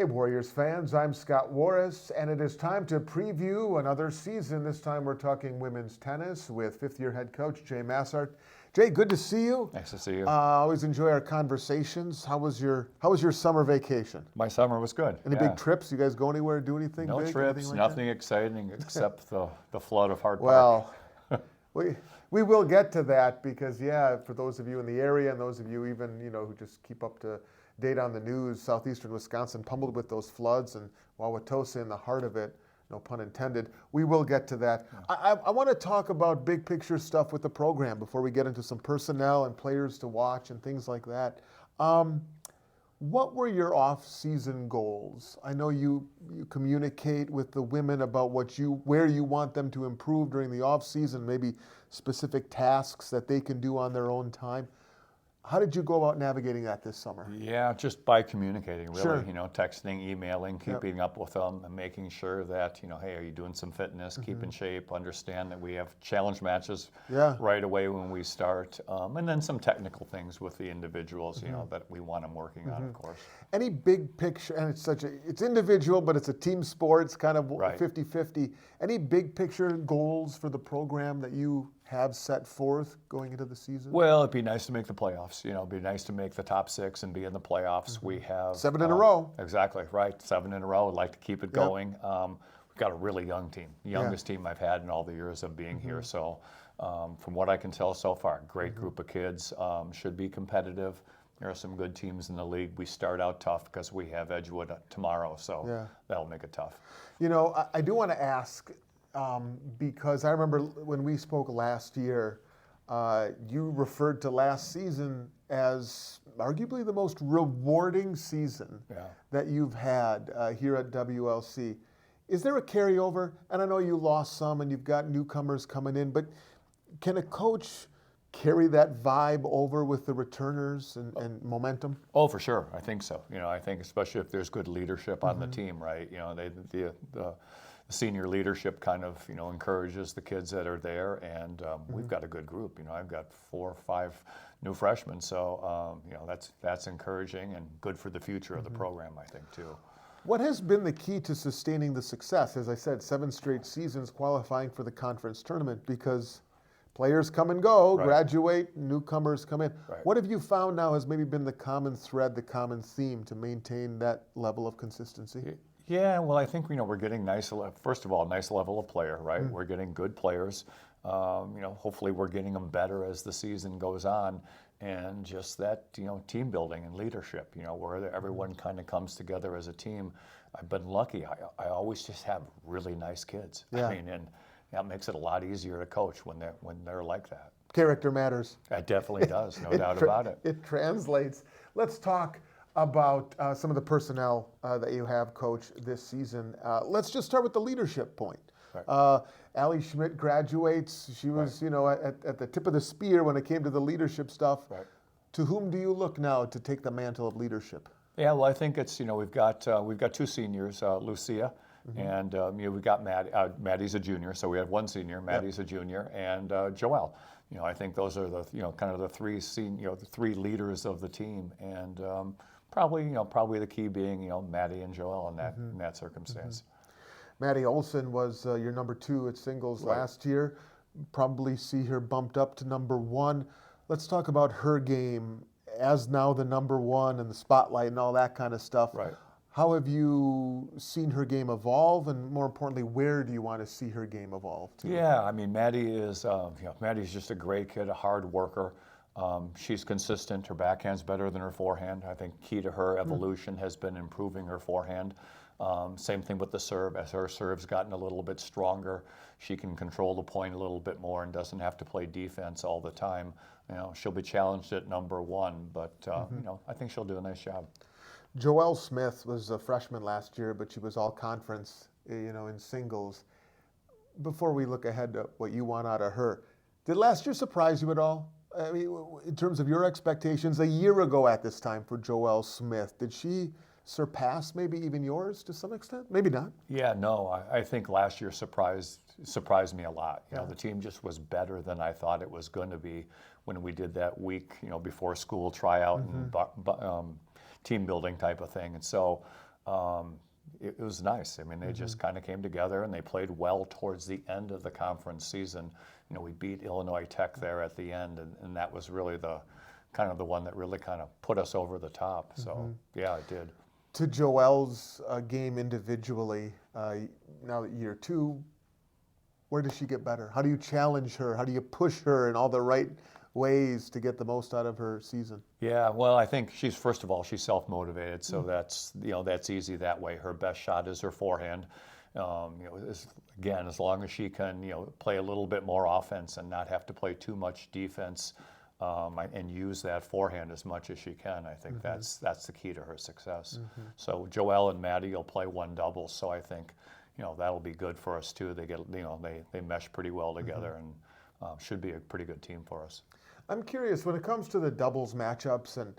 Hey Warriors fans, I'm Scott Warras, and it is time to preview another season. This time we're talking women's tennis with fifth-year head coach Jay Massart. Jay, good to see you. Nice to see you. Always enjoy our conversations. How was your summer vacation? My summer was good. Any big trips? You guys go anywhere, do anything No big? trips, Like nothing exciting except the flood of Hart Park. Well, we will get to that because, for those of you in the area and those of you even, who just keep up to date on the news, southeastern Wisconsin pummeled with those floods and Wauwatosa in the heart of it, no pun intended. We will get to that. I want to talk about big picture stuff with the program before we get into some personnel and players to watch and things like that. What were your off-season goals? I know you communicate with the women about where you want them to improve during the off-season, maybe specific tasks that they can do on their own time. How did you go about navigating that this summer? Yeah, just by communicating, really. Sure. Texting, emailing, keeping up with them, and making sure that, hey, are you doing some fitness? Keep in shape. Understand that we have challenge matches right away when we start, and then some technical things with the individuals, that we want them working on, of course. Any big picture, and it's individual, but it's a team sport. It's kind of 50-50. Any big picture goals for the program that you have set forth going into the season? Well, it'd be nice to make the playoffs. It'd be nice to make the top six and be in the playoffs. We have 7 in a row. Exactly, right. 7 in a row. I'd like to keep it going. We've got a really young team, youngest team I've had in all the years of being here. So from what I can tell so far, great group of kids, should be competitive. There are some good teams in the league. We start out tough because we have Edgewood tomorrow, so that'll make it tough. I do want to ask, because I remember when we spoke last year, you referred to last season as arguably the most rewarding season that you've had here at WLC. Is there a carryover? And I know you lost some and you've got newcomers coming in, but can a coach carry that vibe over with the returners and momentum? Oh, for sure. I think so. I think especially if there's good leadership on the team, right? The senior leadership kind of, encourages the kids that are there, and we've got a good group. I've got 4 or 5 new freshmen, so that's encouraging and good for the future of the program, I think, too. What has been the key to sustaining the success? As I said, 7 straight seasons qualifying for the conference tournament, because players come and go, graduate, newcomers come in. What have you found now has maybe been the common thread, the common theme to maintain that level of consistency? Yeah, well, I think we're getting first of all, nice level of player, right? We're getting good players. Hopefully we're getting them better as the season goes on, and just that team building and leadership. Where everyone kind of comes together as a team. I've been lucky. I always just have really nice kids. And that makes it a lot easier to coach when they're like that. Character matters. It definitely does, no doubt about it. It translates. Let's talk about some of the personnel that you have, Coach, this season. Let's just start with the leadership point. Allie Schmidt graduates. She was, at the tip of the spear when it came to the leadership stuff. To whom do you look now to take the mantle of leadership? Yeah, well, I think it's we've got 2 seniors, Lucia. And we've got Maddie's a junior, so we have 1 senior. Maddie's a junior, and Joelle. I think those are the kind of the 3 the 3 leaders of the team, and probably the key being Maddie and Joelle in that circumstance. Maddie Olson was your number 2 at singles last year. Probably see her bumped up to number 1. Let's talk about her game as now the number 1 and the spotlight and all that kind of stuff. How have you seen her game evolve, and more importantly, where do you want to see her game evolve to? Yeah, I mean, Maddie's just a great kid, a hard worker. She's consistent. Her backhand's better than her forehand. I think key to her evolution has been improving her forehand. Same thing with the serve. As her serve's gotten a little bit stronger, she can control the point a little bit more and doesn't have to play defense all the time. She'll be challenged at number 1, but I think she'll do a nice job. Joelle Smith was a freshman last year, but she was all conference, in singles. Before we look ahead to what you want out of her, did last year surprise you at all? I mean, in terms of your expectations, a year ago at this time for Joelle Smith, did she surpass maybe even yours to some extent? Maybe not. Yeah, no, I think last year surprised me a lot. The team just was better than I thought it was going to be when we did that week, before school tryout and team building type of thing. And so it was nice. I mean, they just kind of came together and they played well towards the end of the conference season. You know, we beat Illinois Tech there at the end, and that was really the kind of the one that really kind of put us over the top. So yeah, it did. To Joelle's game individually, now that year 2, where does she get better? How do you challenge her? How do you push her in all the right ways to get the most out of her season? Yeah, well, I think she's, first of all, she's self-motivated, so that's, you know, that's easy that way. Her best shot is her forehand. You know, again, as long as she can, you know, play a little bit more offense and not have to play too much defense, and use that forehand as much as she can, I think that's the key to her success. So Joelle and Maddie will play one double, so I think, you know, that'll be good for us too. They get, you know, they mesh pretty well together, and should be a pretty good team for us. I'm curious, when it comes to the doubles matchups, and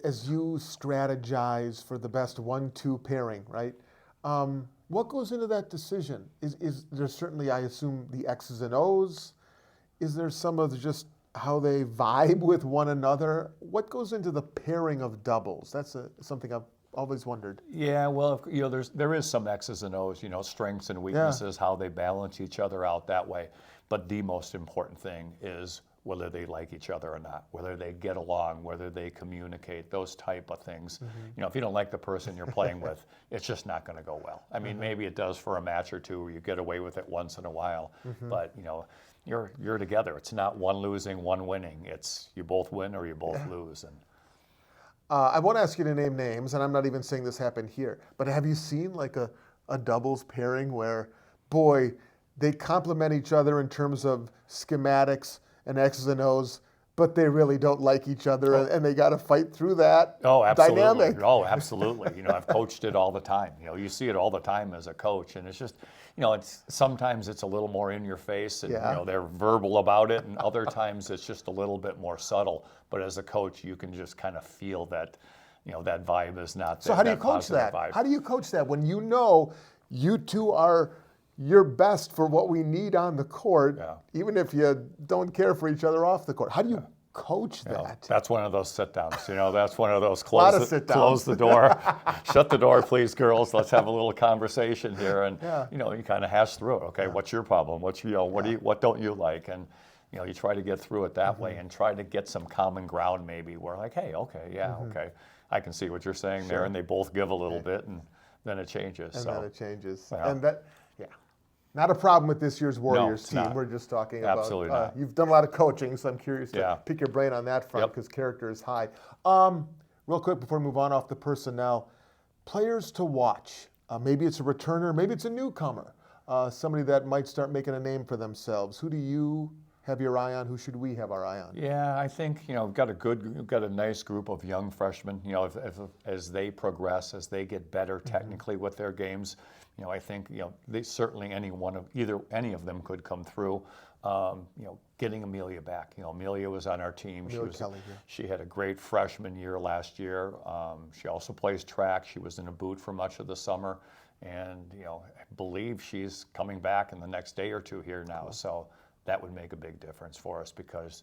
as you strategize for the best 1-2 pairing, right? What goes into that decision? Is there certainly, I assume, the X's and O's? Is there some of just how they vibe with one another? What goes into the pairing of doubles? That's something I've always wondered. Yeah, well, you know, there is some X's and O's, you know, strengths and weaknesses, how they balance each other out that way. But the most important thing is whether they like each other or not, whether they get along, whether they communicate, those type of things. You know, if you don't like the person you're playing with, it's just not going to go well. I mean, maybe it does for a match or two where you get away with it once in a while, but, you know, you're together. It's not one losing, one winning. It's you both win or you both lose. And I won't ask you to name names, and I'm not even saying this happened here, but have you seen like a doubles pairing where, boy, they complement each other in terms of schematics and X's and O's, but they really don't like each other, and they got to fight through that dynamic? Oh, absolutely. You know, I've coached it all the time. You know, you see it all the time as a coach, and it's just, you know, sometimes it's a little more in your face, and you know, they're verbal about it, and other times it's just a little bit more subtle. But as a coach, you can just kind of feel that, you know, that vibe is not there. So how do you coach that? How do you coach that when you know you two are your best for what we need on the court, even if you don't care for each other off the court? How do you coach that? You know, that's one of those sit-downs. You know, that's one of those close the door, shut the door, please, girls. Let's have a little conversation here, and you know, you kind of hash through it. Okay, what's your problem? What's, you know, what don't you like? And you know, you try to get through it that way, and try to get some common ground. Maybe we're like, hey, okay, I can see what you're saying there, and they both give a little bit, and then it changes. And then it changes, and that. Not a problem with this year's Warriors team. Not. We're just talking Absolutely about, not. You've done a lot of coaching, so I'm curious to pick your brain on that front because character is high. Real quick before we move on off the personnel, players to watch. Maybe it's a returner, maybe it's a newcomer, somebody that might start making a name for themselves. Who do you have your eye on? Who should we have our eye on? Yeah, I think, you know, we've got a nice group of young freshmen. You know, as they progress, as they get better technically with their games, you know, I think, you know, they certainly any of them could come through. You know, getting Amelia back. You know, Amelia was on our team. She had a great freshman year last year. She also plays track. She was in a boot for much of the summer, and you know, I believe she's coming back in the next day or two here now. So that would make a big difference for us because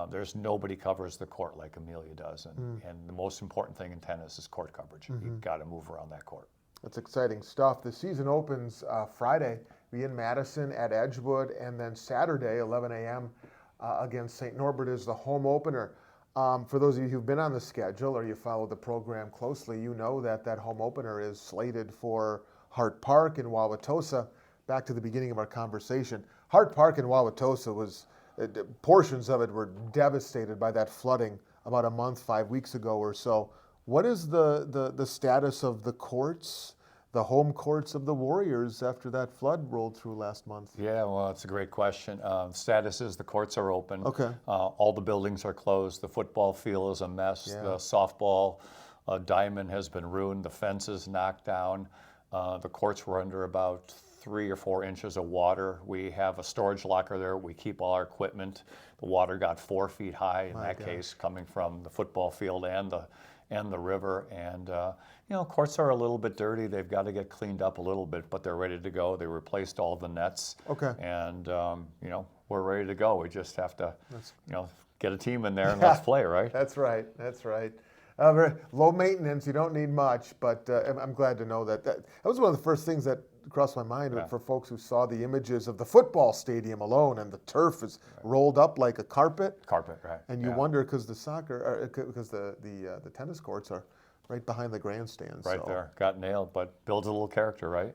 there's nobody covers the court like Amelia does, and the most important thing in tennis is court coverage. You've got to move around that court. That's exciting stuff. The season opens Friday, be in Madison at Edgewood, and then Saturday, 11 a.m. Against St. Norbert is the home opener. For those of you who've been on the schedule or you follow the program closely, you know that home opener is slated for Hart Park in Wauwatosa. Back to the beginning of our conversation. Hart Park in Wauwatosa was, portions of it were devastated by that flooding about a month, 5 weeks ago or so. What is the status of the courts, the home courts of the Warriors after that flood rolled through last month? Yeah, well, it's a great question. The status is the courts are open. Okay. All the buildings are closed. The football field is a mess. Yeah. The softball diamond has been ruined. The fence is knocked down. The courts were under about 3 or 4 inches of water. We have a storage locker there. We keep all our equipment. The water got 4 feet high in that case, coming from the football field and the river. And you know, courts are a little bit dirty. They've got to get cleaned up a little bit, but they're ready to go. They replaced all the nets. Okay. And you know, we're ready to go. We just have to, you know, get a team in there and let's play, right? That's right. That's right. Very low maintenance. You don't need much, but I'm glad to know that was one of the first things that crossed my mind for folks who saw the images of the football stadium alone, and the turf is rolled up like a carpet. Carpet, right? And you wonder because the tennis courts are right behind the grandstands. Right there, got nailed, but builds a little character, right?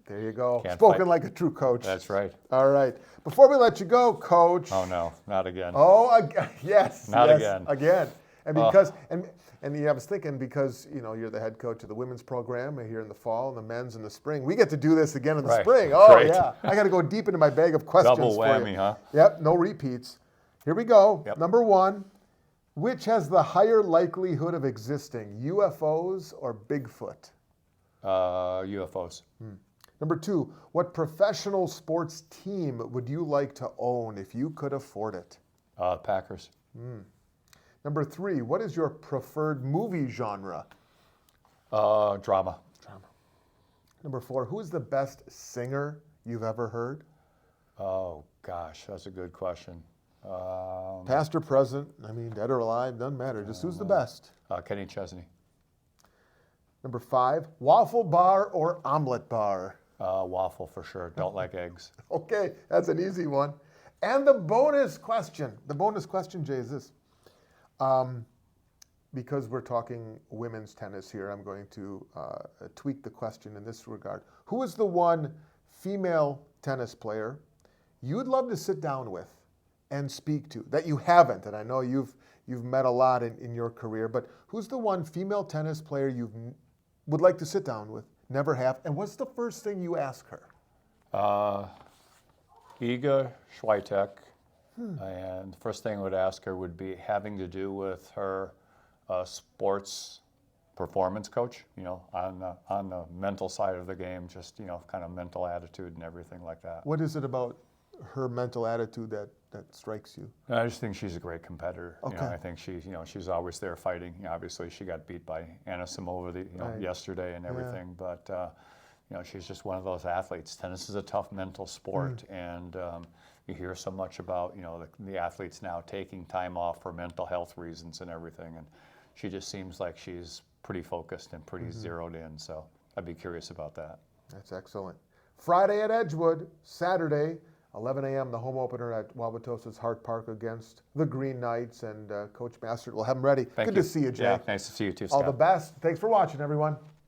There you go. Can't Spoken fight. like a true coach. That's right. All right. Before we let you go, Coach. Oh no, not again. Oh, yes. Not yes, again. Again. And because I was thinking because you're the head coach of the women's program here in the fall and the men's in the spring, we get to do this again in the spring. Oh Great. yeah, I got to go deep into my bag of questions. Double for whammy, you. huh? Yep, no repeats. Here we go. Yep. Number 1, which has the higher likelihood of existing, UFOs or Bigfoot? UFOs. Number 2, what professional sports team would you like to own if you could afford it? Packers. Number 3, what is your preferred movie genre? Drama. Number 4, who is the best singer you've ever heard? Oh gosh, that's a good question. Past or present, dead or alive, doesn't matter. Just who's the best? Kenny Chesney. Number 5, waffle bar or omelet bar? Waffle for sure. Don't like eggs. Okay, that's an easy one. And the bonus question. The bonus question, Jay, is this. Because we're talking women's tennis here, I'm going to tweak the question in this regard. Who is the one female tennis player you'd love to sit down with and speak to that you haven't? And I know you've met a lot in your career, but who's the one female tennis player you would like to sit down with, never have, and what's the first thing you ask her? Iga Swiatek. And the first thing I would ask her would be having to do with her sports performance coach, on the mental side of the game, just, kind of mental attitude and everything like that. What is it about her mental attitude that strikes you? I just think she's a great competitor. Okay. I think she's always there fighting. Obviously, she got beat by Anna Samova yesterday and everything, but she's just one of those athletes. Tennis is a tough mental sport, and you hear so much about the athletes now taking time off for mental health reasons and everything, and she just seems like she's pretty focused and pretty zeroed in. So I'd be curious about that. That's excellent. Friday at Edgewood, Saturday, 11 a.m., the home opener at Wauwatosa's Hart Park against the Green Knights, and Coach Massart will have them ready. Thank Good you. to see you, Jay. Yeah, nice to see you too, Scott. All the best. Thanks for watching, everyone.